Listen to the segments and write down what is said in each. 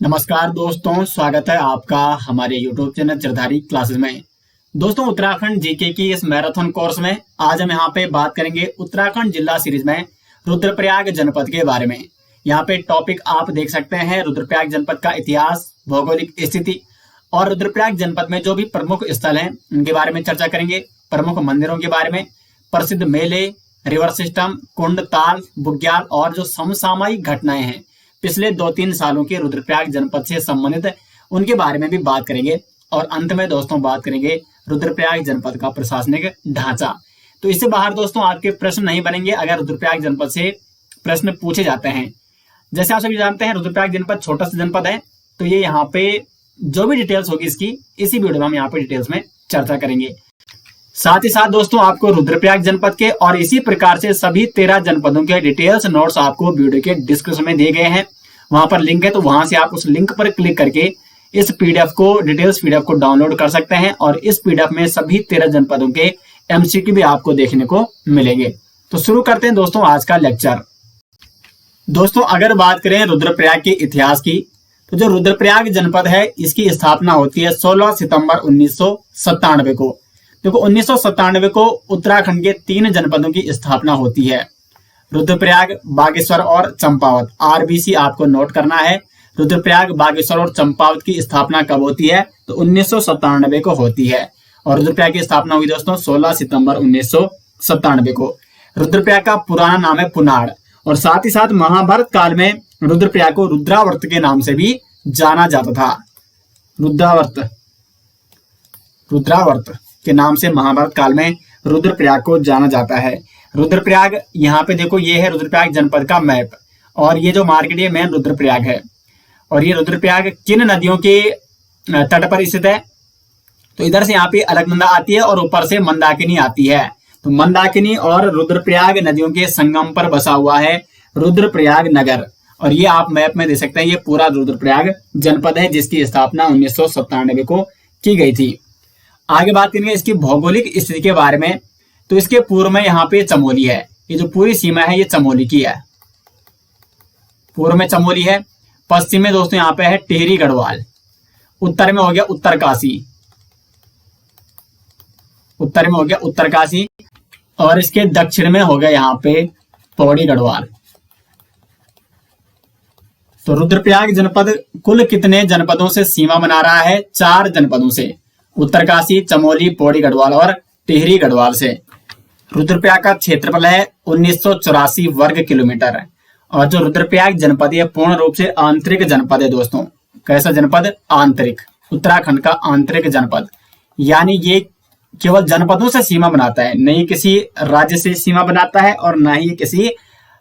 नमस्कार दोस्तों, स्वागत है आपका हमारे YouTube चैनल चरधारी क्लासेस में। दोस्तों, उत्तराखंड जीके की इस मैराथन कोर्स में आज हम यहाँ पे बात करेंगे उत्तराखंड जिला सीरीज में रुद्रप्रयाग जनपद के बारे में। यहाँ पे टॉपिक आप देख सकते हैं रुद्रप्रयाग जनपद का इतिहास, भौगोलिक स्थिति और रुद्रप्रयाग जनपद में जो भी प्रमुख स्थल हैं उनके बारे में चर्चा करेंगे। प्रमुख मंदिरों के बारे में, प्रसिद्ध मेले, रिवर सिस्टम, कुंड, ताल, बुग्याल और जो समसामयिक घटनाएं हैं पिछले 2-3 सालों के रुद्रप्रयाग जनपद से संबंधित उनके बारे में भी बात करेंगे। और अंत में दोस्तों बात करेंगे रुद्रप्रयाग जनपद का प्रशासनिक ढांचा। तो इससे बाहर दोस्तों आपके प्रश्न नहीं बनेंगे अगर रुद्रप्रयाग जनपद से प्रश्न पूछे जाते हैं। जैसे आप सभी जानते हैं रुद्रप्रयाग जनपद छोटा सा जनपद है, तो ये यहाँ पे जो भी डिटेल्स होगी इसकी इसी वीडियो में हम यहाँ पे डिटेल्स में चर्चा करेंगे। साथ ही साथ दोस्तों आपको रुद्रप्रयाग जनपद के और इसी प्रकार से सभी 13 जनपदों के डिटेल्स नोट्स आपको वीडियो के डिस्क्रिप्शन में दिए गए हैं। वहां पर लिंक है, तो वहां से आप उस लिंक पर क्लिक करके इस पीडीएफ को, डिटेल्स पीडीएफ को डाउनलोड कर सकते हैं और इस पीडीएफ में सभी 13 जनपदों के एमसीक्यू भी आपको देखने को मिलेंगे। तो शुरू करते हैं दोस्तों आज का लेक्चर। दोस्तों अगर बात करें रुद्रप्रयाग के इतिहास की, तो जो रुद्रप्रयाग जनपद है इसकी स्थापना होती है 16 सितंबर 1997 को। देखो 1997 को उत्तराखंड के 3 जनपदों की स्थापना होती है, रुद्रप्रयाग, बागेश्वर और चंपावत। आरबीसी आपको नोट करना है। रुद्रप्रयाग, बागेश्वर और चंपावत की स्थापना कब होती है? तो 1997 को होती है। और रुद्रप्रयाग की स्थापना हुई दोस्तों 16 सितंबर 1997 को। रुद्रप्रयाग का पुराना नाम है पुनाड़ और साथ ही साथ महाभारत काल में रुद्रप्रयाग को रुद्रावर्त के नाम से भी जाना जाता था। रुद्रावर्त के नाम से महाभारत काल में रुद्रप्रयाग को जाना जाता है। रुद्रप्रयाग यहाँ पे देखो, ये है रुद्रप्रयाग जनपद का मैप और ये जो मार्केट ये मेन रुद्रप्रयाग है। और ये रुद्रप्रयाग किन नदियों के तट पर स्थित है? तो इधर से यहाँ पे अलकनंदा आती है और ऊपर से मंदाकिनी आती है। तो मंदाकिनी और रुद्रप्रयाग नदियों के संगम पर बसा हुआ है रुद्रप्रयाग नगर। और ये आप मैप में देख सकते हैं, ये पूरा रुद्रप्रयाग जनपद है जिसकी स्थापना 1997 को की गई थी। आगे बात करेंगे इसकी भौगोलिक स्थिति के बारे में। तो इसके पूर्व में यहाँ पे चमोली है, ये जो पूरी सीमा है ये चमोली की है। पूर्व में चमोली है, पश्चिम में दोस्तों यहाँ पे है टिहरी गढ़वाल, उत्तर में हो गया उत्तरकाशी, और इसके दक्षिण में हो गया यहाँ पे पौड़ी गढ़वाल। तो रुद्रप्रयाग जनपद कुल कितने जनपदों से सीमा बना रहा है? 4 जनपदों से, उत्तरकाशी, चमोली, पौड़ी गढ़वाल और टिहरी गढ़वाल से। रुद्रप्रयाग का क्षेत्रफल है 1984 वर्ग किलोमीटर। और जो रुद्रप्रयाग जनपद है पूर्ण रूप से आंतरिक जनपद है दोस्तों। कैसा जनपद? आंतरिक, उत्तराखंड का आंतरिक जनपद। यानी ये केवल जनपदों से सीमा बनाता है, नहीं किसी राज्य से सीमा बनाता है और ना ही किसी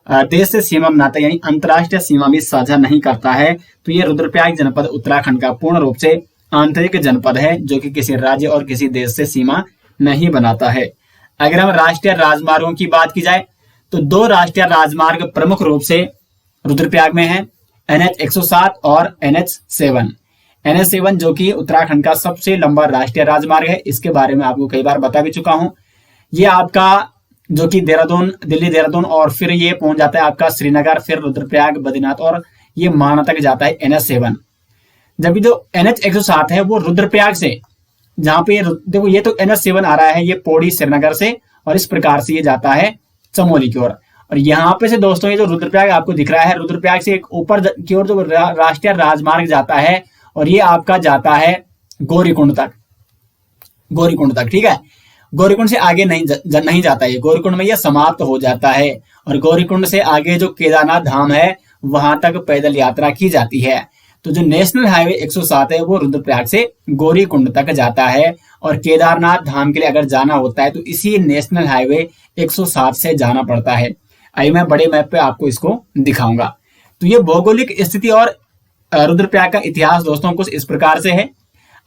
देश से सीमा बनाता है, यानी अंतरराष्ट्रीय सीमा भी साझा नहीं करता है। तो ये रुद्रप्रयाग जनपद उत्तराखंड का पूर्ण रूप से आंतरिक जनपद है जो कि किसी राज्य और किसी देश से सीमा नहीं बनाता है। अगर हम राष्ट्रीय राजमार्गों की बात की जाए तो 2 राष्ट्रीय राजमार्ग प्रमुख रूप से रुद्रप्रयाग में है, NH 107 और NH 7। NH 7 जो कि उत्तराखंड का सबसे लंबा राष्ट्रीय राजमार्ग है, इसके बारे में आपको कई बार बता भी चुका हूं। ये आपका जो कि दिल्ली देहरादून और फिर ये पहुंच जाता है आपका श्रीनगर, फिर रुद्रप्रयाग, बद्रीनाथ और ये माना तक जाता है NH 7। जबकि जो NH 107 है वो रुद्रप्रयाग से, जहां पे देखो ये तो NH 7 आ रहा है, ये पौड़ी श्रीनगर से और इस प्रकार से ये जाता है चमोली की ओर। और यहाँ पे से दोस्तों ये जो रुद्रप्रयाग आपको दिख रहा है, रुद्रप्रयाग से एक ऊपर की ओर जो राष्ट्रीय राजमार्ग जाता है और ये आपका जाता है गौरीकुंड तक, ठीक है। गौरीकुंड से आगे नहीं जाता है, गौरीकुंड में ये समाप्त हो जाता है। और गौरीकुंड से आगे जो केदारनाथ धाम है वहां तक पैदल यात्रा की जाती है। तो जो नेशनल हाईवे 107 है वो रुद्रप्रयाग से गौरीकुंड तक जाता है। और केदारनाथ धाम के लिए अगर जाना होता है तो इसी नेशनल हाईवे 107 से जाना पड़ता है। आइए मैं बड़े मैप पे आपको इसको दिखाऊंगा। तो ये भौगोलिक स्थिति और रुद्रप्रयाग का इतिहास दोस्तों कुछ इस प्रकार से है।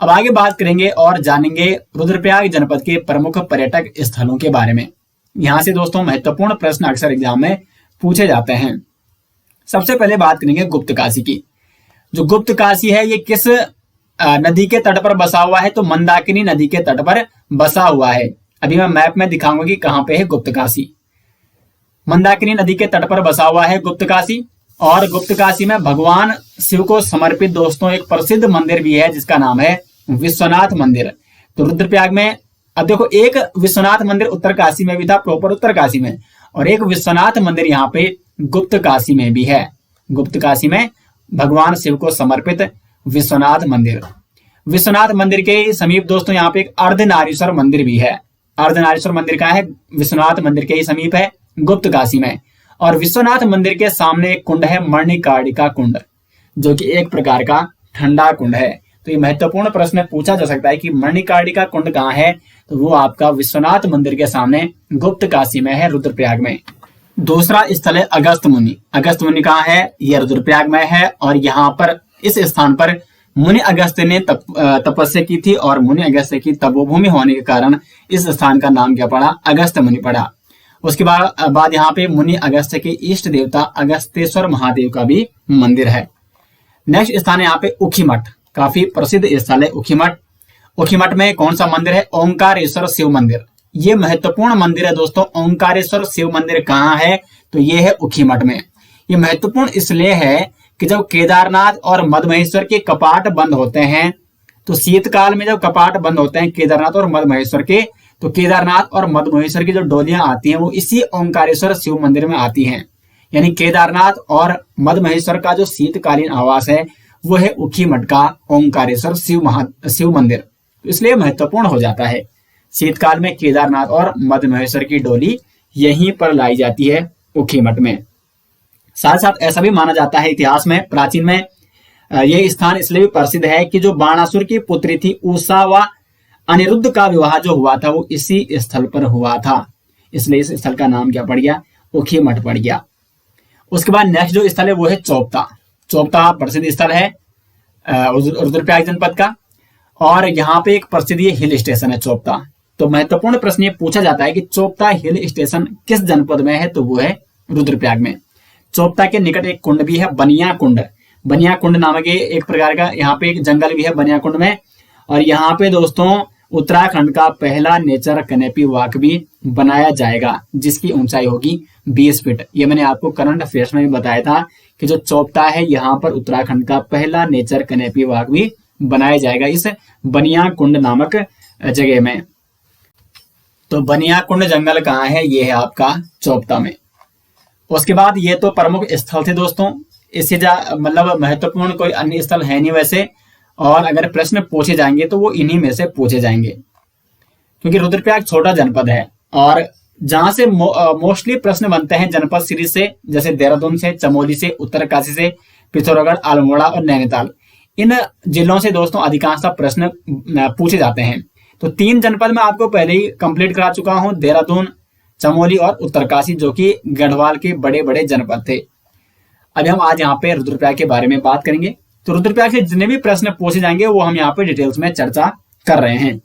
अब आगे बात करेंगे और जानेंगे रुद्रप्रयाग जनपद के प्रमुख पर्यटक स्थलों के बारे में। यहाँ से दोस्तों महत्वपूर्ण प्रश्न अक्सर एग्जाम में पूछे जाते हैं। सबसे पहले बात करेंगे गुप्तकाशी की। जो गुप्तकाशी है ये किस नदी के तट पर बसा हुआ है? तो मंदाकिनी नदी के तट पर बसा हुआ है। अभी मैं मैप में दिखाऊंगा कि कहां पे है गुप्तकाशी। मंदाकिनी नदी के तट पर बसा हुआ है गुप्तकाशी। और गुप्त काशी में भगवान शिव को समर्पित दोस्तों एक प्रसिद्ध मंदिर भी है जिसका नाम है विश्वनाथ मंदिर। तो रुद्रप्रयाग में अब देखो, एक विश्वनाथ मंदिर उत्तर काशी में भी था, प्रॉपर उत्तर काशी में, और एक विश्वनाथ मंदिर यहाँ पे गुप्त काशी में भी है। गुप्त काशी में भगवान शिव को समर्पित विश्वनाथ मंदिर। विश्वनाथ मंदिर के समीप दोस्तों यहाँ पे एक अर्धनारीश्वर मंदिर भी है। अर्धनारीश्वर मंदिर कहाँ है? विश्वनाथ मंदिर के ही समीप है, गुप्त काशी में। और विश्वनाथ मंदिर के सामने एक कुंड है, मणिकर्णिका कुंड, जो कि एक प्रकार का ठंडा कुंड है। तो ये महत्वपूर्ण प्रश्न पूछा जा सकता है कि मणिकर्णिका कुंड कहाँ है? तो वो आपका विश्वनाथ मंदिर के सामने गुप्त काशी में है, रुद्रप्रयाग में। दूसरा स्थल है अगस्त मुनि। अगस्त मुनि कहाँ है? यह रुद्रप्रयाग में है। और यहाँ पर इस स्थान पर मुनि अगस्त्य ने तपस्या की थी, और मुनि अगस्त्य की तपोभूमि होने के कारण इस स्थान का नाम क्या पड़ा? अगस्त मुनि पड़ा। उसके बाद यहाँ पे मुनि अगस्त्य के इष्ट देवता अगस्तेश्वर महादेव का भी मंदिर है। नेक्स्ट स्थान है यहाँ पे ऊखीमठ, काफी प्रसिद्ध स्थल है ऊखीमठ। ऊखीमठ में कौन सा मंदिर है? ओंकारेश्वर शिव मंदिर। ये महत्वपूर्ण मंदिर है दोस्तों। ओंकारेश्वर शिव मंदिर कहाँ है? तो ये है ऊखीमठ में। ये महत्वपूर्ण इसलिए है कि जब केदारनाथ और मधमहेश्वर के कपाट बंद होते हैं, तो शीतकाल में जब कपाट बंद होते हैं केदारनाथ और मधमहेश्वर के, तो केदारनाथ और मधमहेश्वर की जो डोलियां आती हैं वो इसी ओंकारेश्वर शिव मंदिर में आती हैं। यानी केदारनाथ और मधमहेश्वर का जो शीतकालीन आवास है वो है ऊखीमठ का ओंकारेश्वर शिव मंदिर। इसलिए महत्वपूर्ण हो जाता है। शीतकाल में केदारनाथ और मधमहेश्वर की डोली यहीं पर लाई जाती है, ऊखीमठ में। साथ साथ ऐसा भी माना जाता है इतिहास में, प्राचीन में, यह स्थान इसलिए भी प्रसिद्ध है कि जो बाणासुर की पुत्री थी उषा व अनिरुद्ध का विवाह जो हुआ था वो इसी स्थल पर हुआ था। इसलिए इस स्थल का नाम क्या पड़ गया? ऊखीमठ पड़ गया। उसके बाद नेक्स्ट जो स्थल है वो है चोपता। चोपता प्रसिद्ध स्थल है रुद्रप्रयाग जनपद का, और यहाँ पे एक प्रसिद्ध ये हिल स्टेशन है चोपता। तो महत्वपूर्ण प्रश्न ये पूछा जाता है कि चोपता हिल स्टेशन किस जनपद में है? तो वो है रुद्रप्रयाग में। चोपता के निकट एक कुंड भी है, बनिया कुंड। बनिया कुंड नामक एक प्रकार का यहाँ पे एक जंगल भी है बनिया कुंड में। और यहाँ पे दोस्तों उत्तराखंड का पहला नेचर कैनेपी वॉक भी बनाया जाएगा, जिसकी ऊंचाई होगी 20 फीट। ये मैंने आपको करंट अफेयर्स में भी बताया था कि जो चोपता है यहाँ पर उत्तराखंड का पहला नेचर कैनेपी वॉक भी बनाया जाएगा इस बनिया कुंड नामक जगह में। तो बनिया कुंड जंगल कहाँ है? ये है आपका चोपता में। उसके बाद ये तो प्रमुख स्थल थे दोस्तों। इससे मतलब महत्वपूर्ण कोई अन्य स्थल है नहीं वैसे, और अगर प्रश्न पूछे जाएंगे तो वो इन्हीं में से पूछे जाएंगे, क्योंकि रुद्रप्रयाग छोटा जनपद है। और जहां से मोस्टली प्रश्न बनते हैं जनपद सीरीज से, जैसे देहरादून से, चमोली से, उत्तरकाशी से, पिथौरागढ़, अल्मोड़ा और नैनीताल, इन जिलों से दोस्तों अधिकांशतः प्रश्न पूछे जाते हैं। तो 3 जनपद में आपको पहले ही कंप्लीट करा चुका हूं, देहरादून, चमोली और उत्तरकाशी, जो कि गढ़वाल के बड़े बड़े जनपद थे। अभी हम आज यहाँ पे रुद्रप्रयाग के बारे में बात करेंगे। तो रुद्रप्रयाग से जितने भी प्रश्न पूछे जाएंगे वो हम यहाँ पे डिटेल्स में चर्चा कर रहे हैं।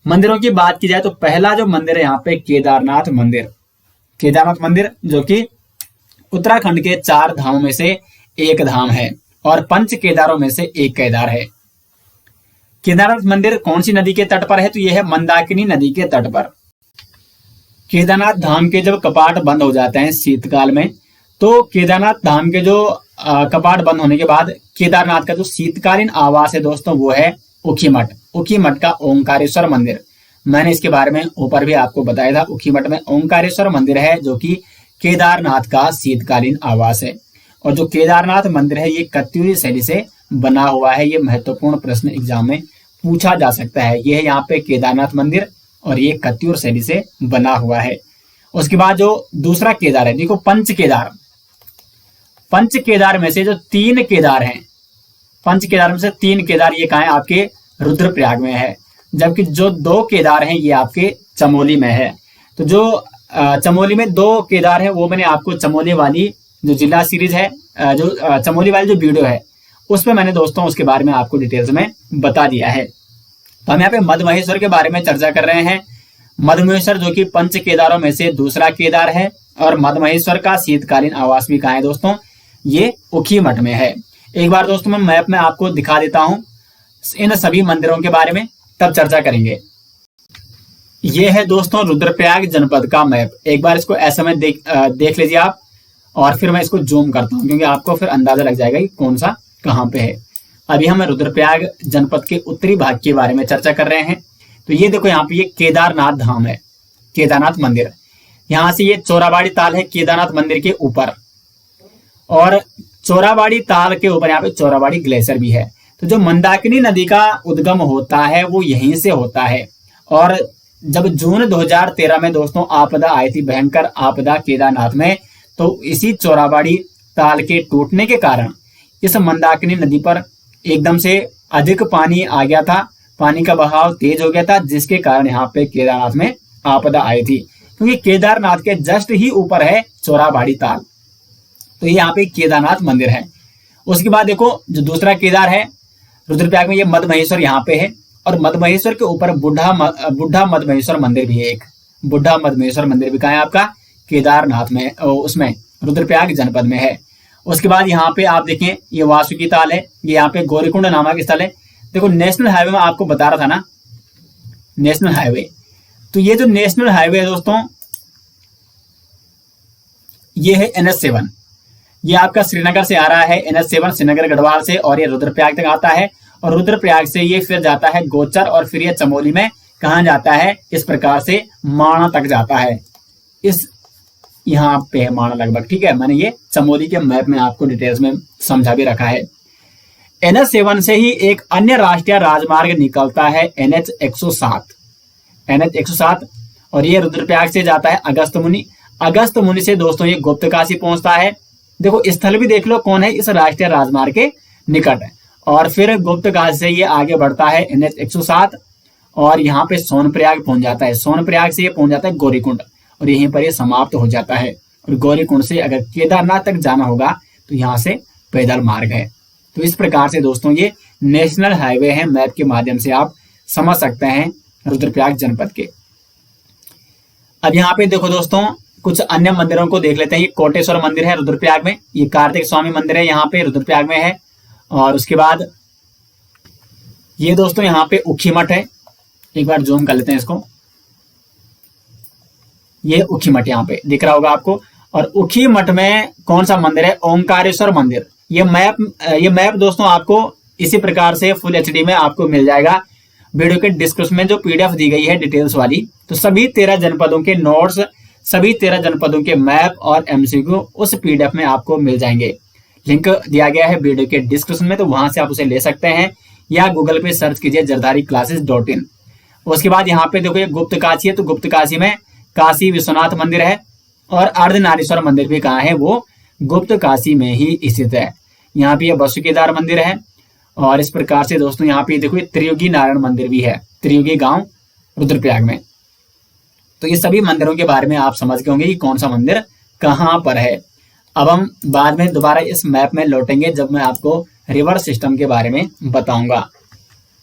मंदिरों की बात की जाए तो पहला जो मंदिर है यहाँ पे केदारनाथ मंदिर। केदारनाथ मंदिर जो कि उत्तराखंड के 4 धामों में से एक धाम है और 5 केदारों में से एक केदार है। केदारनाथ मंदिर कौन सी नदी के तट पर है? तो यह है मंदाकिनी नदी के तट पर। केदारनाथ धाम के जब कपाट बंद हो जाते हैं शीतकाल में, तो केदारनाथ धाम के जो कपाट बंद होने के बाद केदारनाथ का जो शीतकालीन आवास है दोस्तों वो है ऊखीमठ। ऊखीमठ का ओंकारेश्वर मंदिर, मैंने इसके बारे में ऊपर भी आपको बताया था। ऊखीमठ में ओंकारेश्वर मंदिर है जो कि केदारनाथ का शीतकालीन आवास है। और जो केदारनाथ मंदिर है ये कत्यूरी शैली से बना हुआ है। ये महत्वपूर्ण प्रश्न एग्जाम में पूछा जा सकता है। ये है यहाँ पे केदारनाथ मंदिर और ये कत्यूर शैली से बना हुआ है। उसके बाद जो दूसरा केदार है, देखो पंच केदार। पंच केदार में से जो 3 केदार हैं, 5 केदार में से 3 केदार ये कहाँ है? आपके रुद्रप्रयाग में है। जबकि जो 2 केदार हैं ये आपके चमोली में है। तो जो चमोली में 2 केदार है वो मैंने आपको चमोली वाली जो जिला सीरीज है, जो चमोली वाली जो वीडियो है उसमें मैंने दोस्तों उसके बारे में आपको डिटेल्स में बता दिया है। तो हम यहाँ पे मधमहेश्वर के बारे में चर्चा कर रहे हैं। मधमहेश्वर जो कि 5 केदारों में से दूसरा केदार है और मधमहेश्वर का शीतकालीन आवास भी कहाँ है दोस्तों? ये ऊखीमठ में है। एक बार दोस्तों मैं मैप में आपको दिखा देता हूं इन सभी मंदिरों के बारे में, तब चर्चा करेंगे। ये है दोस्तों रुद्रप्रयाग जनपद का मैप। एक बार इसको ऐसे में देख लीजिए आप। और फिर मैं इसको जूम करता हूँ क्योंकि आपको फिर अंदाजा लग जाएगा कि कौन सा कहाँ पे है। अभी हम रुद्रप्रयाग जनपद के उत्तरी भाग के बारे में चर्चा कर रहे हैं। तो ये देखो यहाँ पे ये केदारनाथ धाम है, केदारनाथ मंदिर। यहाँ से ये चोराबाड़ी ताल है केदारनाथ मंदिर के ऊपर, और चोराबाड़ी ताल के ऊपर यहाँ पे चोराबाड़ी ग्लेशियर भी है। तो जो मंदाकिनी नदी का उद्गम होता है वो यहीं से होता है। और जब जून 2013 में दोस्तों आपदा आई थी, भयंकर आपदा केदारनाथ में, तो इसी चोराबाड़ी ताल के टूटने के कारण इस मंदाकिनी नदी पर एकदम से अधिक पानी आ गया था, पानी का बहाव तेज हो गया था, जिसके कारण यहाँ पे केदारनाथ में आपदा आई थी। क्योंकि केदारनाथ के जस्ट ही ऊपर है चोराबाड़ी ताल, तो ये यहाँ पे केदारनाथ मंदिर है। उसके बाद देखो जो दूसरा केदार है रुद्रप्रयाग में, ये मदमहेश्वर यहाँ पे है, और मदमहेश्वर के ऊपर बुढ़ा मदमहेश्वर मंदिर भी है। एक बुढ़ा मदमहेश्वर मंदिर भी कहाँ है आपका, केदारनाथ में, उसमें रुद्रप्रयाग जनपद में है। उसके बाद यहाँ पे आप देखें ये वासुकी ताल है, ये यहाँ पे गौरीकुंड नामक स्थल है। देखो नेशनल हाईवे में आपको बता रहा था ना, नेशनल हाईवे, तो ये जो नेशनल हाईवे है दोस्तों, ये है NH7। ये आपका श्रीनगर से आ रहा है, NH7 श्रीनगर गढ़वाल से, और ये रुद्रप्रयाग तक आता है। और रुद्रप्रयाग से ये फिर जाता है गोचर, और फिर ये चमोली में कहाँ जाता है, इस प्रकार से माणा तक जाता है। इस यहाँ पे है माणा लगभग, ठीक है। मैंने ये चमोली के मैप में आपको डिटेल्स में समझा भी रखा है। NH7 से ही एक अन्य राष्ट्रीय राजमार्ग निकलता है, NH107, और ये रुद्रप्रयाग से जाता है अगस्त मुनि। अगस्त मुनि से दोस्तों ये गुप्तकाशी पहुंचता है। देखो स्थल भी देख लो कौन है, इस राष्ट्रीय राजमार्ग के निकट है। और फिर गुप्तकाशी से ये आगे बढ़ता है NH107, और यहाँ पे सोनप्रयाग पहुंच जाता है। सोनप्रयाग से ये पहुंच जाता है गौरीकुंड, और यहीं पर ये समाप्त हो जाता है। और गौरीकुंड से अगर केदारनाथ तक जाना होगा तो यहाँ से पैदल मार्ग है। तो इस प्रकार से दोस्तों ये नेशनल हाईवे है, मैप के माध्यम से आप समझ सकते हैं रुद्रप्रयाग जनपद के। अब यहाँ पे देखो दोस्तों कुछ अन्य मंदिरों को देख लेते हैं। ये कोटेश्वर मंदिर है रुद्रप्रयाग में, ये कार्तिक स्वामी मंदिर है, यहाँ पे रुद्रप्रयाग में है। और उसके बाद ये दोस्तों यहाँ पे उखी मठ है, एक बार जूम कर लेते हैं इसको, ये उखी मठ यहाँ पे दिख रहा होगा आपको। और उखी मठ में कौन सा मंदिर है, ओंकारेश्वर मंदिर। ये मैप दोस्तों आपको इसी प्रकार से फुल HD में आपको मिल जाएगा वीडियो के डिस्क्रिप्शन में, जो PDF दी गई है डिटेल्स वाली। तो सभी 13 जनपदों के नोट्स, सभी 13 जनपदों के मैप और MCQ उस PDF में आपको मिल जाएंगे। लिंक दिया गया है वीडियो के डिस्क्रिप्शन में, तो वहां से आप उसे ले सकते हैं, या गूगल पे सर्च कीजिए जरधारीclasses.in। उसके बाद यहाँ पे देखो ये गुप्तकाशी है, तो गुप्तकाशी में काशी विश्वनाथ मंदिर है, और अर्धनारीश्वर मंदिर भी कहाँ है, वो गुप्तकाशी में ही स्थित है। यहाँ पे वसुकेदार मंदिर है। और इस प्रकार से दोस्तों यहाँ पे देखो त्रियुगी नारायण मंदिर भी है, त्रियुगी गांव रुद्रप्रयाग में। तो ये सभी मंदिरों के बारे में आप समझ गए होंगे कि कौन सा मंदिर कहाँ पर है। अब हम बाद में दोबारा इस मैप में लौटेंगे जब मैं आपको रिवर सिस्टम के बारे में बताऊंगा।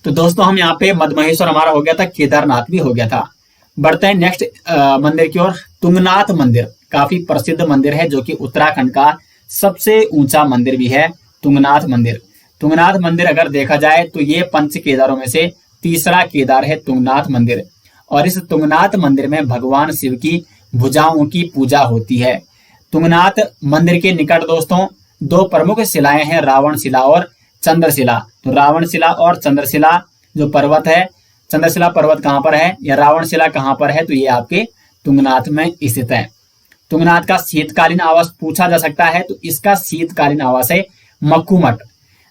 तो दोस्तों हम यहाँ पे मदमहेश्वर हमारा हो गया था, केदारनाथ भी हो गया था। बढ़ते हैं नेक्स्ट मंदिर की ओर। तुंगनाथ मंदिर काफी प्रसिद्ध मंदिर है, जो कि उत्तराखंड का सबसे ऊंचा मंदिर भी है, तुंगनाथ मंदिर। तुंगनाथ मंदिर अगर देखा जाए तो ये पंच केदारों में से तीसरा केदार है तुंगनाथ मंदिर। और इस तुंगनाथ मंदिर में भगवान शिव की भुजाओं की पूजा होती है। तुंगनाथ मंदिर के निकट दोस्तों 2 प्रमुख शिलाएं हैं, रावण शिला और चंद्रशिला। तो रावण शिला और चंद्रशिला जो पर्वत है, चंद्रशिला पर्वत कहाँ पर है या रावण शिला कहाँ पर है, तो ये आपके तुंगनाथ में स्थित है। तुंगनाथ का शीतकालीन आवास पूछा जा सकता है, तो इसका शीतकालीन आवास है मक्कू मठ।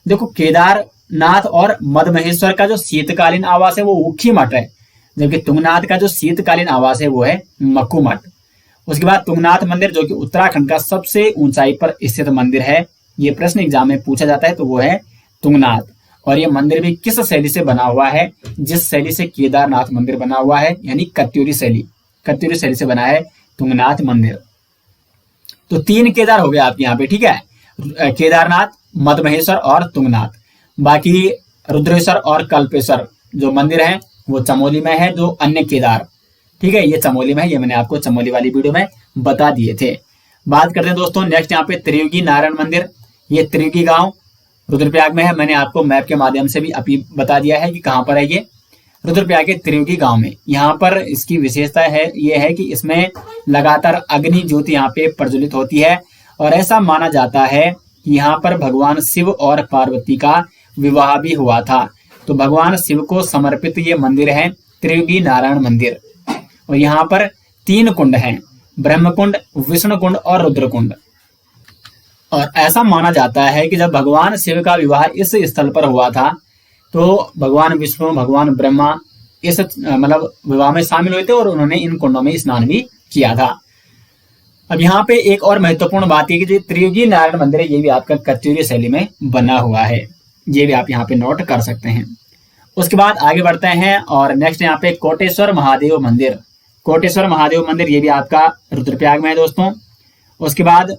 देखो केदारनाथ और मदमहेश्वर का जो शीतकालीन आवास है वो उखी मठ है, जबकि तुंगनाथ का जो शीतकालीन आवास है वो है मक्कू मठ। उसके बाद तुंगनाथ मंदिर जो कि उत्तराखंड का सबसे ऊंचाई पर स्थित मंदिर है, ये प्रश्न एग्जाम में पूछा जाता है, तो वो है तुंगनाथ। और ये मंदिर भी किस शैली से बना हुआ है, जिस शैली से केदारनाथ मंदिर बना हुआ है, यानी कत्यूरी शैली, कत्यूरी शैली से बना है तुंगनाथ मंदिर। तो 3 केदार हो गए आपके यहाँ पे, ठीक है, केदारनाथ, मदमहेश्वर और तुंगनाथ। बाकी रुद्रेश्वर और कल्पेश्वर जो मंदिर है वो चमोली में है, जो अन्य केदार, ठीक है, ये चमोली में है। ये मैंने आपको चमोली वाली वीडियो में बता दिए थे। बात करते हैं दोस्तों नेक्स्ट यहाँ पे त्रियुगी नारायण मंदिर। ये त्रियुगी गांव रुद्रप्रयाग में है, मैंने आपको मैप के माध्यम से भी अभी बता दिया है कि कहाँ पर है। ये रुद्रप्रयाग के त्रियुगी गांव में, यहाँ पर इसकी विशेषता है ये है कि इसमें लगातार अग्नि ज्योति यहाँ पे प्रज्वलित होती है। और ऐसा माना जाता है कि यहाँ पर भगवान शिव और पार्वती का विवाह भी हुआ था। तो भगवान शिव को समर्पित ये मंदिर है त्रियुगी नारायण मंदिर। और यहाँ पर 3 कुंड हैं, ब्रह्म कुंड, विष्णु कुंड और रुद्र कुंड। और ऐसा माना जाता है कि जब भगवान शिव का विवाह इस स्थल पर हुआ था तो भगवान विष्णु, भगवान ब्रह्मा इस मतलब विवाह में शामिल हुए थे और उन्होंने इन कुंडों में स्नान भी किया था। अब यहाँ पे एक और महत्वपूर्ण बात है कि जो त्रियुगी नारायण मंदिर है ये भी आपका कत्यूरी शैली में बना हुआ है, ये भी आप यहाँ पे नोट कर सकते हैं। उसके बाद आगे बढ़ते हैं और नेक्स्ट यहाँ पे कोटेश्वर महादेव मंदिर। कोटेश्वर महादेव मंदिर ये भी आपका रुद्रप्रयाग में है दोस्तों। उसके बाद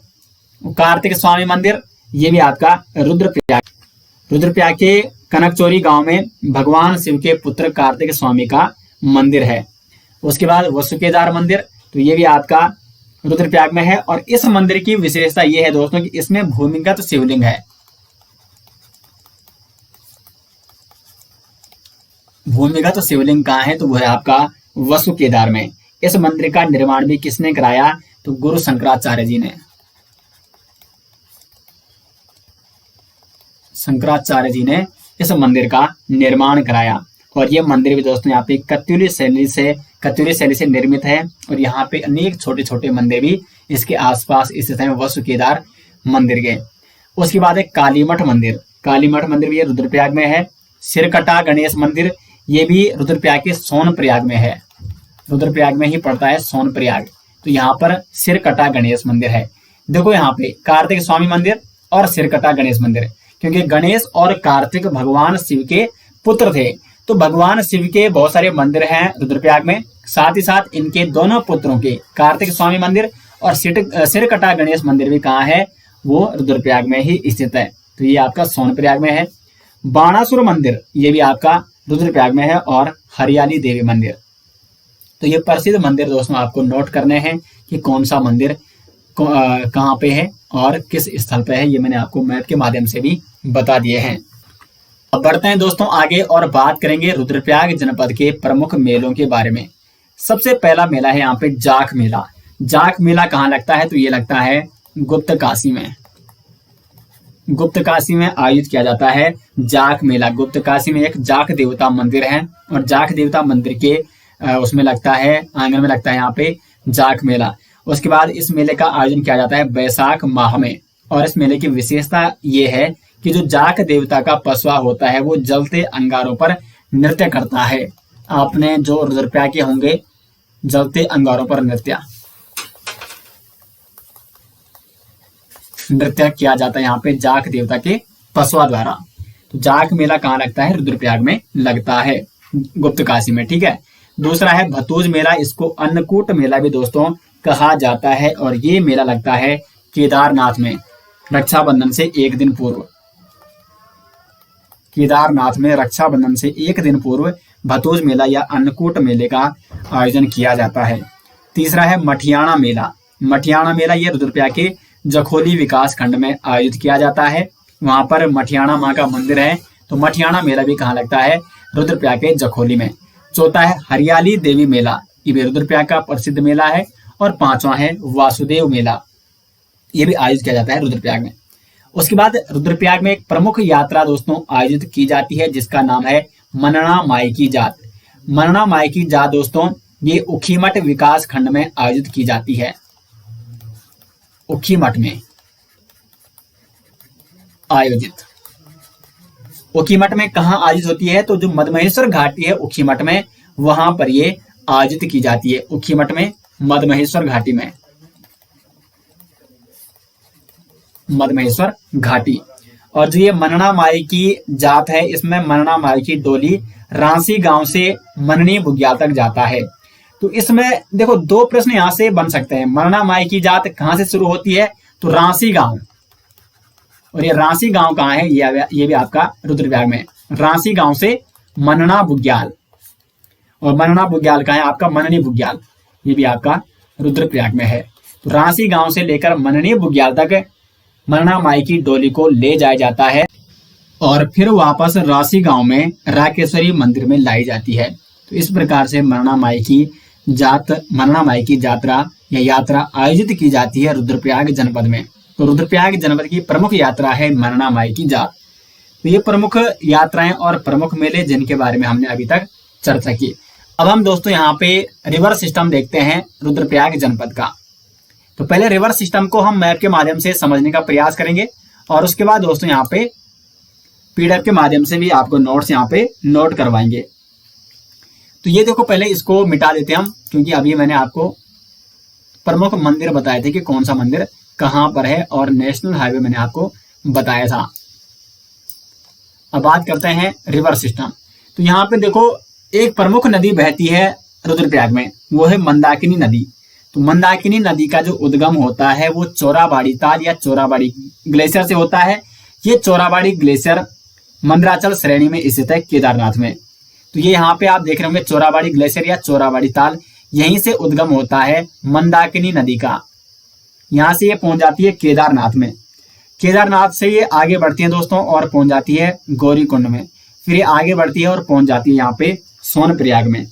कार्तिक स्वामी मंदिर ये भी आपका रुद्रप्रयाग के कनकचोरी गांव में भगवान शिव के पुत्र कार्तिक स्वामी का मंदिर है। उसके बाद वसुकेदार मंदिर, तो ये भी आपका रुद्रप्रयाग में है। और इस मंदिर की विशेषता ये है दोस्तों कि इसमें भूमिगत शिवलिंग है। भूमिगत शिवलिंग कहाँ है, तो वो है आपका वसुकेदार में। इस मंदिर का निर्माण भी किसने कराया, तो गुरु शंकराचार्य जी ने। शंकराचार्य जी ने इस मंदिर का निर्माण कराया। और ये मंदिर भी दोस्तों यहाँ पे कत्यूरी शैली से निर्मित है। और यहाँ पे अनेक छोटे छोटे मंदिर भी इसके आसपास स्थित हैं वसुकेदार मंदिर के। उसके बाद है कालीमठ मंदिर। कालीमठ मंदिर भी रुद्रप्रयाग में है। सिरकटा गणेश मंदिर ये भी रुद्रप्रयाग के सोनप्रयाग में है। रुद्रप्रयाग में ही पड़ता है सोनप्रयाग। तो यहाँ पर सिरकटा गणेश मंदिर है। देखो यहाँ पे कार्तिक स्वामी मंदिर और सिरकटा गणेश मंदिर, क्योंकि गणेश और कार्तिक भगवान शिव के पुत्र थे। तो भगवान शिव के बहुत सारे मंदिर हैं रुद्रप्रयाग में, साथ ही साथ इनके दोनों पुत्रों के कार्तिक स्वामी मंदिर और सिरकटा गणेश मंदिर भी कहाँ है, वो रुद्रप्रयाग में ही स्थित है। तो ये आपका सोनप्रयाग में है। बाणासुर मंदिर ये भी आपका रुद्रप्रयाग में है। और हरियाली देवी मंदिर, तो ये प्रसिद्ध मंदिर दोस्तों आपको नोट करने हैं कि कौन सा मंदिर कहाँ पे है और किस स्थल पे है। ये मैंने आपको मैप के माध्यम से भी बता दिए हैं। अब बढ़ते हैं दोस्तों आगे और बात करेंगे रुद्रप्रयाग जनपद के प्रमुख मेलों के बारे में। सबसे पहला मेला है यहाँ पे जाख मेला। जाख मेला कहाँ लगता है, तो ये लगता है गुप्त काशी में। गुप्त काशी में आयोजित किया जाता है जाख मेला। गुप्त काशी में एक जाख देवता मंदिर है और जाख देवता मंदिर के उसमें लगता है, आंगन में लगता है यहाँ पे जाख मेला। उसके बाद इस मेले का आयोजन किया जाता है वैशाख माह में। और इस मेले की विशेषता ये है कि जो जाख देवता का पशुआ होता है वो जलते अंगारों पर नृत्य करता है। आपने जो रुद्रप्रयाग के होंगे जलते अंगारों पर नृत्य किया जाता है यहाँ पे जाख देवता के पशुआ द्वारा। तो जाख मेला कहाँ लगता है, रुद्रप्रयाग में लगता है, गुप्त काशी में। ठीक है। दूसरा है भतूज मेला। इसको अन्नकूट मेला भी दोस्तों कहा जाता है। और ये मेला लगता है केदारनाथ में रक्षाबंधन से एक दिन पूर्व। केदारनाथ में रक्षाबंधन से एक दिन पूर्व भतूज मेला या अन्नकूट मेले का आयोजन किया जाता है। तीसरा है मठियाणा मेला। मठियाणा मेला ये रुद्रप्रयाग के जखोली विकास खंड में आयोजित किया जाता है। वहां पर मठियाणा माँ का मंदिर है। तो मठियाणा मेला भी कहाँ लगता है, रुद्रप्रयाग के जखोली में। चौथा है हरियाली देवी मेला। ये भी रुद्रप्रयाग का प्रसिद्ध मेला है। और पांचवा है वासुदेव मेला। ये भी आयोजित किया जाता है रुद्रप्रयाग में। उसके बाद रुद्रप्रयाग में एक प्रमुख यात्रा दोस्तों आयोजित की जाती है जिसका नाम है मनना माई की जात। मनना माई की जात दोस्तों ये उखीमठ विकास खंड में आयोजित की जाती है। उखीमठ में आयोजित। उखीमठ में कहाँ आयोजित होती है, तो जो मदमहेश्वर घाटी है उखीमठ में, वहां पर ये आयोजित की जाती है। उखीमठ में मदमहेश्वर घाटी में, मदमहेश्वर घाटी। और जो ये मनना माई की जात है इसमें मनना माई की डोली रांसी गांव से मननी बुग्याल तक जाता है। तो इसमें देखो दो प्रश्न यहां से बन सकते हैं। मनना माई की जात कहां से शुरू होती है, तो रांसी गांव। और ये रांसी गांव कहाँ है, ये भी आपका रुद्रप्रयाग में। रांसी गांव से मनना बुग्याल। और मनना बुग्याल कहाँ है, आपका मननी बुग्याल। ये भी आपका रुद्रप्रयाग में है। तो रांसी गांव से लेकर मननी बुग्याल तक मनना माई की डोली को ले जाया जाता है और फिर वापस रांसी गांव में राकेश्वरी मंदिर में लाई जाती है। तो इस प्रकार से मनना माई की यात्रा आयोजित की जाती है रुद्रप्रयाग जनपद में। तो रुद्रप्रयाग जनपद की प्रमुख यात्रा है मरना माई की जात। तो ये प्रमुख यात्राएं और प्रमुख मेले जिनके बारे में हमने अभी तक चर्चा की। अब हम दोस्तों यहाँ पे रिवर सिस्टम देखते हैं रुद्रप्रयाग जनपद का। तो पहले रिवर सिस्टम को हम मैप के माध्यम से समझने का प्रयास करेंगे और उसके बाद दोस्तों यहाँ पे पीडीएफ के माध्यम से भी आपको नोट्स यहाँ पे नोट करवाएंगे। तो ये देखो, पहले इसको मिटा देते हैं हम, क्योंकि अभी मैंने आपको प्रमुख मंदिर बताए थे कि कौन सा मंदिर कहां पर है और नेशनल हाईवे मैंने आपको बताया था। अब बात करते हैं रिवर सिस्टम। तो यहाँ पे देखो, एक प्रमुख नदी बहती है रुद्रप्रयाग में, वो है मंदाकिनी नदी। तो मंदाकिनी नदी का जो उद्गम होता है वो चोराबाड़ी ताल या चोराबाड़ी ग्लेशियर से होता है। ये चोराबाड़ी ग्लेशियर मंदराचल श्रेणी में स्थित है केदारनाथ में। तो ये यहाँ पे आप देख रहे होंगे चोराबाड़ी ग्लेशियर या चोराबाड़ी ताल, यहीं से उद्गम होता है मंदाकिनी नदी का। यहाँ से ये पहुंच जाती है केदारनाथ में। केदारनाथ से ये आगे बढ़ती है दोस्तों और पहुंच जाती है गौरीकुंड में। फिर ये आगे बढ़ती है और पहुंच जाती है यहाँ पे सोनप्रयाग में।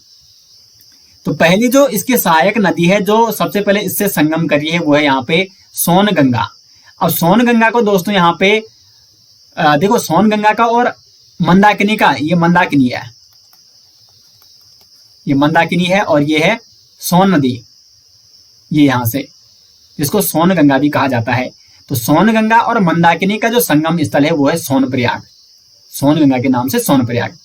तो पहली जो इसकी सहायक नदी है जो सबसे पहले इससे संगम करी है वो है यहाँ पे सोनगंगा। अब सोनगंगा को दोस्तों यहाँ पे देखो, सोनगंगा का और मंदाकिनी का, ये मंदाकिनी है, ये मंदाकिनी है और ये है सोन नदी, ये यहां से, जिसको सोनगंगा भी कहा जाता है। तो सोनगंगा और मंदाकिनी का जो संगम स्थल है वो है सोनप्रयाग, सोनगंगा के नाम से सोनप्रयाग।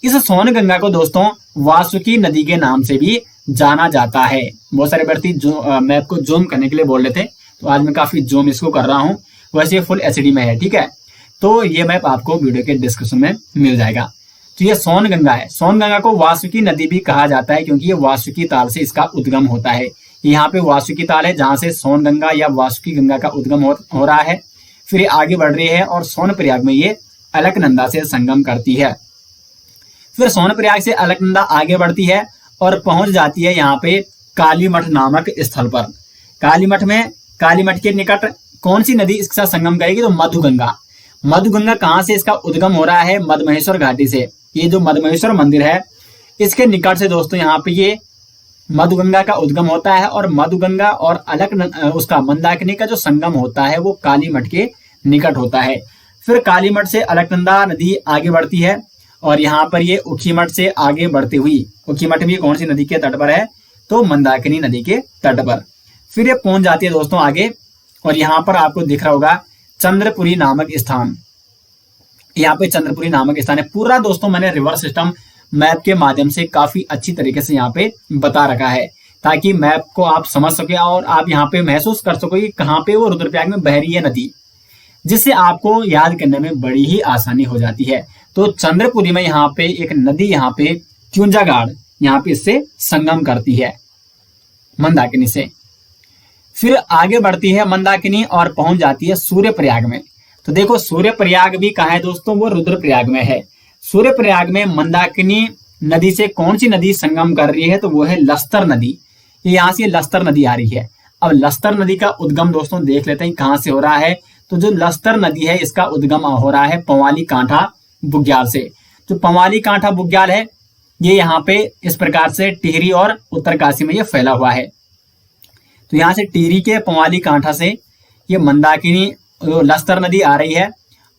इस सोनगंगा को दोस्तों वासुकी नदी के नाम से भी जाना जाता है। बहुत सारे व्यक्ति जो मैप को जूम करने के लिए बोल रहे थे, तो आज मैं काफी जूम इसको कर रहा हूं। वैसे फुल एचडी में है, ठीक है। तो ये मैप आपको वीडियो के डिस्क्रिप्शन में मिल जाएगा। तो ये सोनगंगा है। सोनगंगा को वासुकी नदी भी कहा जाता है क्योंकि ये वासुकी ताल से इसका उद्गम होता है। यहाँ पे वासुकी ताल है जहां से सोनगंगा या वासुकी गंगा का उद्गम हो रहा है। फिर ये आगे बढ़ रही है और सोनप्रयाग में ये अलकनंदा से संगम करती है। फिर सोनप्रयाग से अलकनंदा आगे बढ़ती है और पहुंच जाती है यहाँ पे कालीमठ नामक स्थल पर। कालीमठ के निकट कौन सी नदी इसके साथ संगम करेगी? तो मधुगंगा। मधुगंगा कहाँ से इसका उद्गम हो रहा है? मदमहेश्वर घाटी से। ये जो मदमहेश्वर मंदिर है इसके निकट से दोस्तों यहाँ पे ये मधुगंगा का उद्गम होता है और मधुगंगा और उसका मंदाकिनी का जो संगम होता है वो कालीमठ के निकट होता है। फिर कालीमठ से अलकनंदा नदी आगे बढ़ती है और यहाँ पर ये उखीमठ से आगे बढ़ती हुई, उखीमठ भी कौन सी नदी के तट पर है? तो मंदाकिनी नदी के तट पर। फिर ये पहुंच जाती है दोस्तों आगे और यहाँ पर आपको दिख रहा होगा चंद्रपुरी नामक स्थान। यहाँ पे चंद्रपुरी नामक स्थान है। पूरा दोस्तों मैंने रिवर सिस्टम मैप के माध्यम से काफी अच्छी तरीके से यहाँ पे बता रखा है ताकि मैप को आप समझ सके और आप यहाँ पे महसूस कर सको कि कहाँ पे वो रुद्रप्रयाग में बह रही है नदी, जिससे आपको याद करने में बड़ी ही आसानी हो जाती है। तो चंद्रपुरी में यहाँ पे एक नदी यहाँ पे क्यूंजागाड़ यहाँ पे इससे संगम करती है मंदाकिनी से। फिर आगे बढ़ती है मंदाकिनी और पहुंच जाती है सूर्यप्रयाग में। तो देखो सूर्यप्रयाग भी कहाँ है दोस्तों? वो रुद्रप्रयाग में है। सूर्यप्रयाग में मंदाकिनी नदी से कौन सी नदी संगम कर रही है? तो वो है लस्तर नदी। ये यहाँ से लस्तर नदी आ रही है। अब लस्तर नदी का उद्गम दोस्तों देख लेते हैं कहाँ से हो रहा है। तो जो लस्तर नदी है इसका उद्गम हो रहा है पंवाली कांठा बुग्याल से। जो पंवाली कांठा बुग्याल है ये यहाँ पे इस प्रकार से टिहरी और उत्तरकाशी में ये फैला हुआ है। तो यहाँ से टिहरी के पंवाली कांठा से ये मंदाकिनी लस्तर नदी आ रही है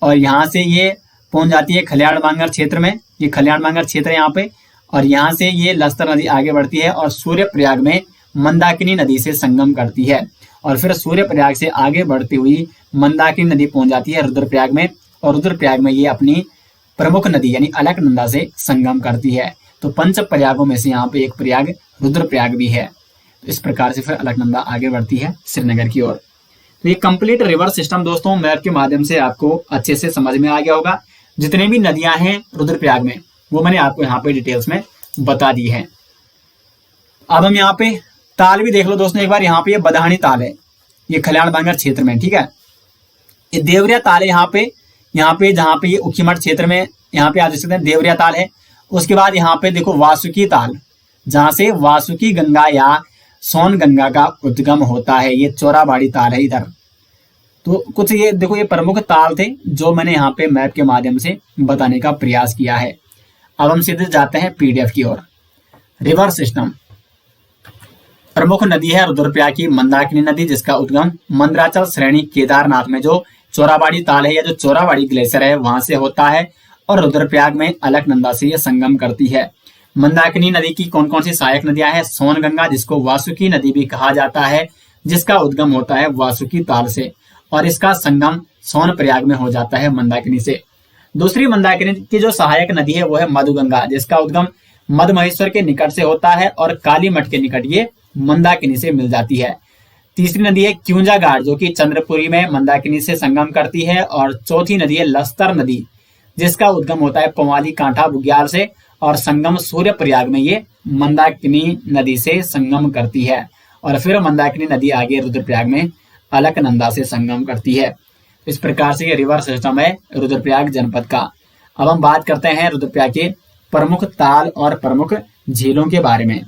और यहाँ से ये पहुंच जाती है खलियाड़ बांगर क्षेत्र में। ये खलियाड़ बांगर क्षेत्र है यहाँ पे और यहाँ से ये लस्तर नदी आगे बढ़ती है और सूर्यप्रयाग में मंदाकिनी नदी से संगम करती है और फिर सूर्यप्रयाग से आगे बढ़ती हुई मंदाकिनी नदी पहुंच जाती है रुद्रप्रयाग में और रुद्रप्रयाग में ये अपनी प्रमुख नदी यानी अलकनंदा से संगम करती है। तो पंच प्रयागों में से यहाँ पे एक प्रयाग रुद्रप्रयाग भी है। तो इस प्रकार से फिर अलकनंदा आगे बढ़ती है श्रीनगर की ओर। तो ये कंप्लीट रिवर सिस्टम दोस्तों मैप के माध्यम से आपको अच्छे से समझ में आ गया होगा। जितने भी नदियां हैं रुद्रप्रयाग में वो मैंने आपको यहाँ पे डिटेल्स में बता दी है। अब हम यहाँ पे ताल भी देख लो दोस्तों एक बार। यहाँ पे ये बदाहनी ताल है, ये खलियाड़ बांगर क्षेत्र में, ठीक है। ये देवरिया ताल है यहाँ पे जहाँ पे ये उखीमठ क्षेत्र में यहाँ पे आप सकते हैं देवरिया ताल है। उसके बाद यहाँ पे देखो वासुकी ताल, जहाँ से वासुकी गंगा या सोन गंगा का उद्गम होता है। ये चोराबाड़ी ताल है इधर। तो कुछ ये देखो ये प्रमुख ताल थे जो मैंने यहाँ पे मैप के माध्यम से बताने का प्रयास किया है। अब हम सीधे जाते हैं पीडीएफ की ओर। रिवर सिस्टम, प्रमुख नदी है रुद्रप्रयाग की मंदाकिनी नदी, जिसका उद्गम मंदराचल श्रेणी केदारनाथ में जो चोराबाड़ी ताल है या जो चोराबाड़ी ग्लेशियर है वहां से होता है, और रुद्रप्रयाग में अलकनंदा से यह संगम करती है। मंदाकिनी नदी की कौन कौन सी सहायक नदियां हैं? सोनगंगा, जिसको वासुकी नदी भी कहा जाता है, जिसका उद्गम होता है वासुकी ताल से, और इसका संगम सोनप्रयाग में हो जाता है मंदाकिनी से। दूसरी मंदाकिनी की जो सहायक नदी है वो है मधुगंगा, जिसका उद्गम मधुमहेश्वर के निकट से होता है और काली मठ के निकट ये मंदाकिनी से मिल जाती है। तीसरी नदी है क्यूंजा घाट, जो कि चंद्रपुरी में मंदाकिनी से संगम करती है, और चौथी नदी है लस्तर नदी, जिसका उद्गम होता है पवाली कांठा बुग्याल से, और संगम सूर्यप्रयाग में ये मंदाकिनी नदी से संगम करती है, और फिर मंदाकिनी नदी आगे रुद्रप्रयाग में अलकनंदा से संगम करती है। इस प्रकार से ये रिवर सिस्टम है रुद्रप्रयाग जनपद का। अब हम बात करते हैं रुद्रप्रयाग के प्रमुख ताल और प्रमुख झीलों के बारे में।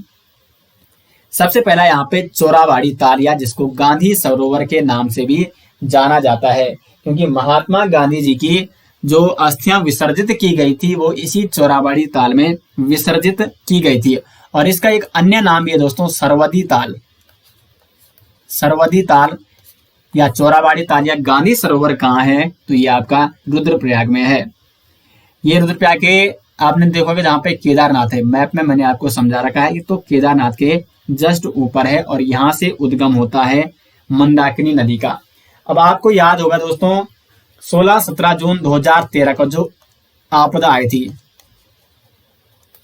सबसे पहला यहाँ पे चोराबाड़ी ताल, या जिसको गांधी सरोवर के नाम से भी जाना जाता है, क्योंकि महात्मा गांधी जी की जो अस्थियां विसर्जित की गई थी वो इसी चोराबाड़ी ताल में विसर्जित की गई थी। और इसका एक अन्य नाम भी है दोस्तों, सरवदी ताल। सरवदी ताल या चोराबाड़ी ताल या गांधी सरोवर कहाँ है? तो ये आपका रुद्रप्रयाग में है। ये रुद्रप्रयाग के आपने देखोगे जहाँ पे केदारनाथ है, मैप में मैंने आपको समझा रखा है, ये तो केदारनाथ के जस्ट ऊपर है, और यहाँ से उद्गम होता है मंदाकिनी नदी का। अब आपको याद होगा दोस्तों 16-17 जून 2013 को जो आपदा आई थी,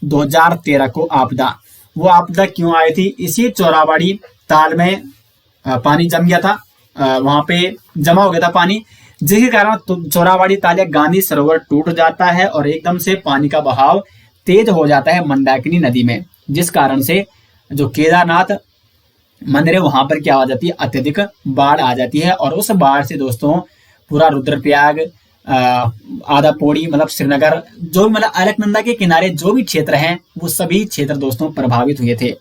2013 को आपदा, वो आपदा क्यों आई थी? इसी चोराबाड़ी ताल में पानी जम गया था, वहां पे जमा हो गया था पानी, जिसके कारण चोराबाड़ी ताल या गांधी सरोवर टूट जाता है और एकदम से पानी का बहाव तेज हो जाता है मंदाकिनी नदी में, जिस कारण से जो केदारनाथ मंदिर है वहां पर क्या हो जाती है? अत्यधिक बाढ़ आ जाती है, और उस बाढ़ से दोस्तों पूरा रुद्रप्रयाग, आधा पौड़ी, मतलब श्रीनगर, जो मतलब अलकनंदा के किनारे जो भी क्षेत्र हैं वो सभी क्षेत्र दोस्तों प्रभावित हुए थे।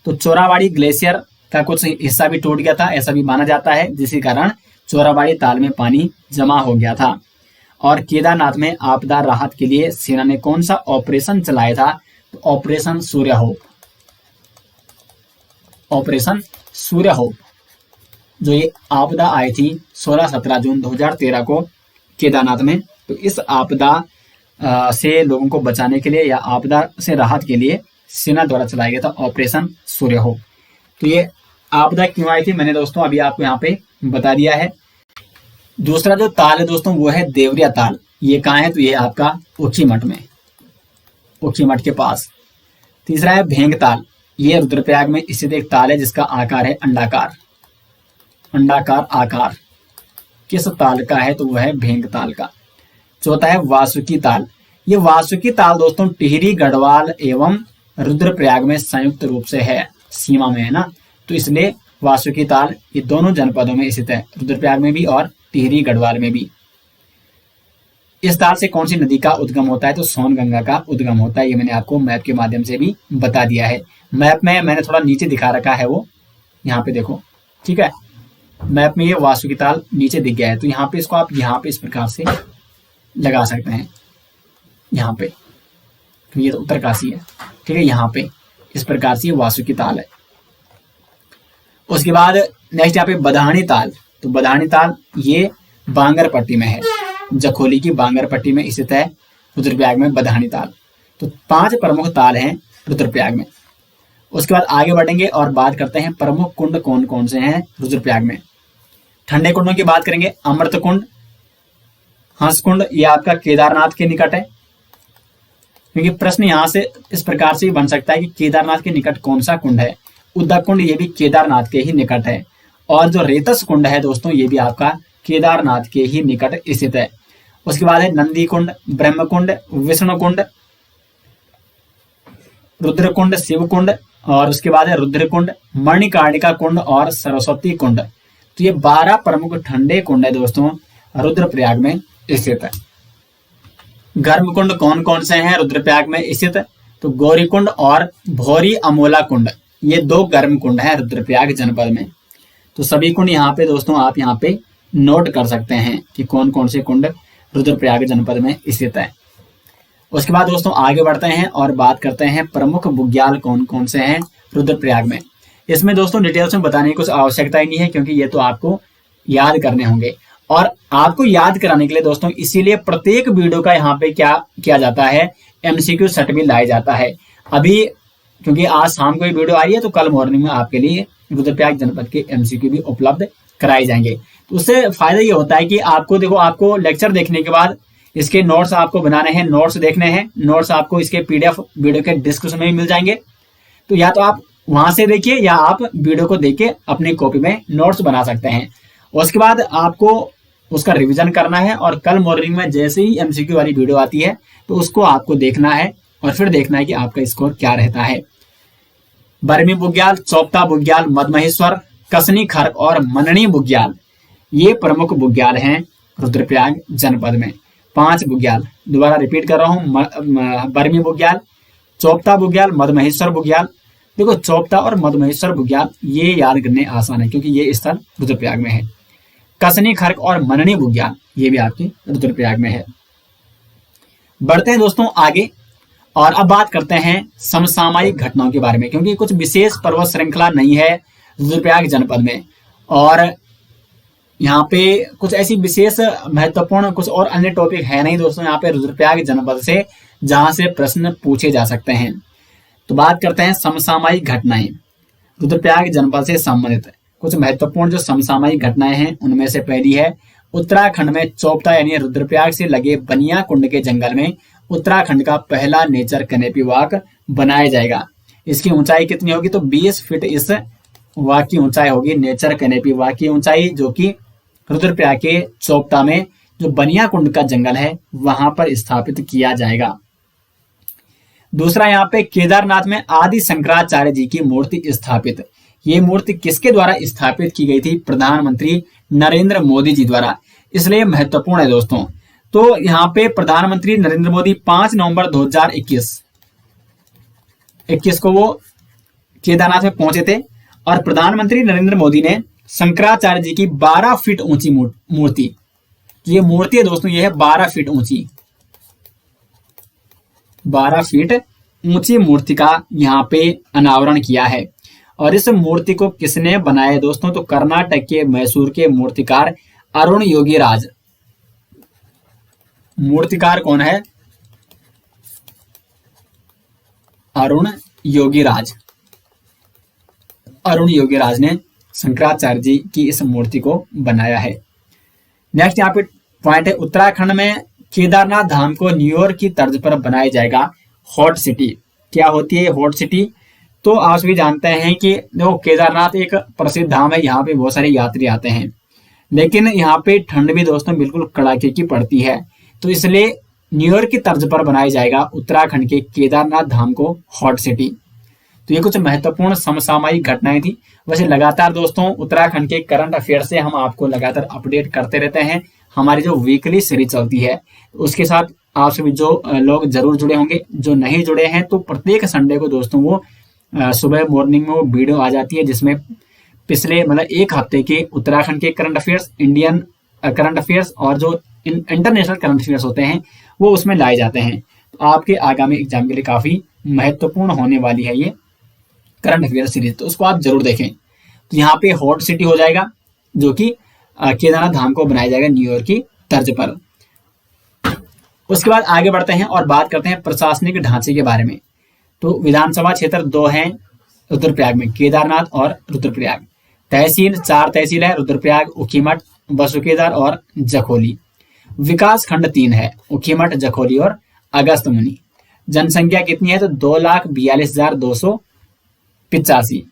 तो चोराबाड़ी ग्लेशियर का कुछ हिस्सा भी टूट गया था, ऐसा भी माना जाता है, जिसके कारण चोराबाड़ी ताल में पानी जमा हो गया था। और केदारनाथ में आपदा राहत के लिए सेना ने कौन सा ऑपरेशन चलाया था? तो ऑपरेशन सूर्य होप। ऑपरेशन सूर्य होप, जो ये आपदा आई थी 16-17 जून 2013 को केदारनाथ में, तो इस आपदा से लोगों को बचाने के लिए या आपदा से राहत के लिए सेना द्वारा चलाया गया था ऑपरेशन सूर्य होप। तो ये आपदा क्यों आई थी मैंने दोस्तों अभी आपको यहाँ पे बता दिया है। दूसरा जो ताल है दोस्तों वो है देवरिया ताल। ये कहाँ है? तो ये आपका ऊखीमठ में, ऊखीमठ के पास। तीसरा है भेंग ताल। ये रुद्रप्रयाग में स्थित एक ताल है जिसका आकार है अंडाकार। अंडाकार आकार किस ताल का है? तो वह है भेंग ताल का। चौथा है वासुकी ताल। ये वासुकी ताल दोस्तों टिहरी गढ़वाल एवं रुद्रप्रयाग में संयुक्त रूप से है, सीमा में है ना, तो इसलिए वासुकी ताल ये दोनों जनपदों में स्थित है, रुद्रप्रयाग में भी और टिहरी गढ़वाल में भी। इस ताल से कौन सी नदी का उद्गम होता है? तो सोनगंगा का उद्गम होता है। ये मैंने आपको मैप के माध्यम से भी बता दिया है। मैप में मैंने थोड़ा नीचे दिखा रखा है, वो यहाँ पे देखो, ठीक है। मैप में ये वासुकी ताल नीचे दिख गया है, तो यहाँ पे इसको आप यहाँ पे इस प्रकार से लगा सकते हैं, यहाँ पे, तो ये तो उत्तरकाशी है, ठीक है। यहाँ पे इस प्रकार से वासुकी ताल है। उसके बाद नेक्स्ट यहाँ पे बधानी ताल। तो बधानी ताल ये बांगरपट्टी में है, जखोली की बांगरपट्टी में स्थित है रुद्रप्रयाग में बधानी ताल। तो 5 प्रमुख ताल हैं रुद्रप्रयाग में। उसके बाद आगे बढ़ेंगे और बात करते हैं प्रमुख कुंड कौन कौन से हैं रुद्रप्रयाग में। ठंडे कुंडों की बात करेंगे, अमृत कुंड, हंस कुंड, ये आपका केदारनाथ के निकट है, क्योंकि प्रश्न यहां से इस प्रकार से बन सकता है कि केदारनाथ के निकट कौन सा कुंड है। उद्दक कुंड ये भी केदारनाथ के ही निकट है, और जो रेतस कुंड है दोस्तों ये भी आपका केदारनाथ के ही निकट स्थित है। उसके बाद है नंदी कुंड, ब्रह्म कुंड, विष्णु कुंड, रुद्र कुंड, शिव कुंड, और उसके बाद है रुद्र कुंड, मणिकर्णिका कुंड और सरस्वती कुंड। तो ये 12 प्रमुख ठंडे कुंड है दोस्तों रुद्रप्रयाग में स्थित है। गर्म कुंड कौन कौन से हैं रुद्रप्रयाग में स्थित? तो गौरी कुंड और भौरी अमोला कुंड, ये 2 गर्म कुंड हैं रुद्रप्रयाग जनपद में। तो सभी कुंड यहाँ पे दोस्तों आप यहाँ पे नोट कर सकते हैं कि कौन कौन से कुंड रुद्रप्रयाग जनपद में स्थित है। उसके बाद दोस्तों आगे बढ़ते हैं और बात करते हैं प्रमुख बुग्याल कौन कौन से हैं रुद्रप्रयाग में। इसमें दोस्तों डिटेल्स में बताने की कुछ आवश्यकता ही नहीं है, क्योंकि ये तो आपको याद करने होंगे। और आपको याद कराने के लिए दोस्तों इसीलिए प्रत्येक वीडियो का यहाँ पे क्या किया जाता है, एमसीक्यू सेट भी लाया जाता है। अभी क्योंकि आज शाम को ये वीडियो आ रही है, तो कल मॉर्निंग में आपके लिए रुद्रप्रयाग जनपद के एमसीक्यू भी उपलब्ध कराए जाएंगे। तो उससे फायदा ये होता है कि आपको देखो, आपको लेक्चर देखने के बाद इसके नोट्स आपको बनाने हैं, नोट्स देखने हैं, नोट्स आपको इसके पीडीएफ वीडियो के डिस्क्रिप्शन में भी मिल जाएंगे। तो या तो आप वहां से देखिए या आप वीडियो को देख के अपनी कॉपी में नोट्स बना सकते हैं। उसके बाद आपको उसका रिवीजन करना है और कल मॉर्निंग में जैसे ही एमसीक्यू वाली वीडियो आती है तो उसको आपको देखना है और फिर देखना है कि आपका स्कोर क्या रहता है। बरमी बुग्याल, चौपता बुग्याल, मधमहेश्वर, कसनी खर्क और मननी बुग्याल, ये प्रमुख बुग्याल हैं रुद्रप्रयाग जनपद में। 5 बुग्याल, दोबारा रिपीट कर रहा हूं, बरमी बुग्याल, चौपता बुग्याल, मधमहेश्वर बुग्याल। देखो चौपता और मधमहेश्वर बुग्याल ये याद करने आसान है क्योंकि ये स्थल रुद्रप्रयाग में है। कसनी खर्क और मननी बुग्याल ये भी आपके रुद्रप्रयाग में है। बढ़ते हैं दोस्तों आगे और अब बात करते हैं समसामयिक घटनाओं के बारे में, क्योंकि कुछ विशेष पर्वत श्रृंखला नहीं है रुद्रप्रयाग जनपद में और यहाँ पे कुछ ऐसी विशेष महत्वपूर्ण कुछ और अन्य टॉपिक है नहीं दोस्तों यहाँ पे रुद्रप्रयाग जनपद से जहां से प्रश्न पूछे जा सकते हैं। तो बात करते हैं समसामयिक घटनाएं। रुद्रप्रयाग जनपद से संबंधित कुछ महत्वपूर्ण जो समसामयिक घटनाएं हैं उनमें से पहली है उत्तराखंड में चौपता यानी रुद्रप्रयाग से लगे बनिया कुंड के जंगल में उत्तराखंड का पहला नेचर कैनेपी वॉक बनाया जाएगा। इसकी ऊंचाई कितनी होगी, तो 20 फीट इस वॉक की ऊंचाई होगी, नेचर कैनेपी वॉक की ऊंचाई, जो कि रुद्रप्रयाग के चौपता में जो बनिया कुंड का जंगल है वहां पर स्थापित किया जाएगा। दूसरा यहाँ पे केदारनाथ में आदि शंकराचार्य जी की मूर्ति स्थापित। ये मूर्ति किसके द्वारा स्थापित की गई थी, प्रधानमंत्री नरेंद्र मोदी जी द्वारा, इसलिए महत्वपूर्ण है दोस्तों। तो यहाँ पे प्रधानमंत्री नरेंद्र मोदी 5 नवंबर 2021 को वो केदारनाथ में पहुंचे थे और प्रधानमंत्री नरेंद्र मोदी ने शंकराचार्य जी की 12 फीट ऊंची मूर्ति, ये मूर्ति है दोस्तों, ये है 12 फीट ऊंची, 12 फीट ऊंची मूर्ति का यहाँ पे अनावरण किया है। और इस मूर्ति को किसने बनाया दोस्तों, तो कर्नाटक के मैसूर के मूर्तिकार अरुण योगीराज। मूर्तिकार कौन है, अरुण योगीराज। अरुण योगीराज ने शंकराचार्य जी की इस मूर्ति को बनाया है। नेक्स्ट यहाँ पे पॉइंट है उत्तराखंड में केदारनाथ धाम को न्यूयॉर्क की तर्ज पर बनाया जाएगा हॉट सिटी। क्या होती है हॉट सिटी, तो आप सभी जानते हैं कि देखो केदारनाथ एक प्रसिद्ध धाम है, यहाँ पे बहुत सारे यात्री आते हैं, लेकिन यहाँ पे ठंड भी दोस्तों बिल्कुल कड़ाके की पड़ती है, तो इसलिए न्यूयॉर्क की तर्ज पर बनाया जाएगा उत्तराखंड के केदारनाथ धाम को हॉट सिटी। तो ये कुछ महत्वपूर्ण समसामयिक घटनाएं थी। वैसे लगातार दोस्तों उत्तराखंड के करंट अफेयर से हम आपको लगातार अपडेट करते रहते हैं, हमारी जो वीकली सीरीज चलती है उसके साथ आप सभी जो लोग जरूर जुड़े होंगे, जो नहीं जुड़े हैं तो प्रत्येक संडे को दोस्तों वो सुबह मॉर्निंग में वो वीडियो आ जाती है जिसमें पिछले मतलब एक हफ्ते के उत्तराखंड के current affairs, Indian current affairs और जो इंटरनेशनल करंट अफेयर्स होते हैं वो उसमें लाए जाते हैं। तो आपके आगामी एग्जाम के लिए काफी महत्वपूर्ण होने वाली है ये करंट अफेयर सीरीज, तो उसको आप जरूर देखें। तो यहाँ पे हॉट सिटी हो जाएगा जो कि केदारनाथ धाम को बनाया जाएगा न्यूयॉर्क की तर्ज पर। उसके बाद आगे बढ़ते हैं और बात करते हैं प्रशासनिक ढांचे के बारे में। तो विधानसभा क्षेत्र 2 हैं रुद्रप्रयाग में, केदारनाथ और रुद्रप्रयाग। तहसील 4 तहसील है, रुद्रप्रयाग, उखीमठ, बसुकेदार और जखोली। विकास खंड 3 है, उखीमठ, जखोली और अगस्त मुनि। जनसंख्या कितनी है, तो 2,42,285।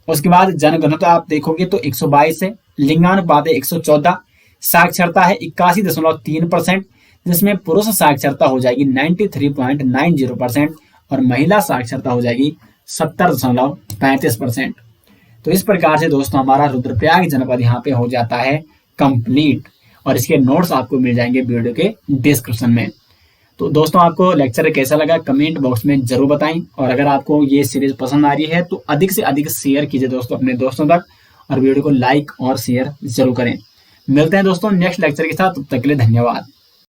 उसके बाद जनघनत्व आप देखोगे तो 122 है, लिंगानुपात है 114, साक्षरता है 81.3%, जिसमें पुरुष साक्षरता हो जाएगी 93.90% और महिला साक्षरता हो जाएगी 70.35%। तो इस प्रकार से दोस्तों हमारा रुद्रप्रयाग जनपद यहाँ पे हो जाता है कंप्लीट और इसके नोट्स आपको मिल जाएंगे वीडियो के डिस्क्रिप्शन में। तो दोस्तों आपको लेक्चर कैसा लगा कमेंट बॉक्स में जरूर बताएं और अगर आपको ये सीरीज पसंद आ रही है तो अधिक से अधिक शेयर कीजिए दोस्तों अपने दोस्तों तक और वीडियो को लाइक और शेयर जरूर करें। मिलते हैं दोस्तों नेक्स्ट लेक्चर के साथ, तब तक के लिए धन्यवाद।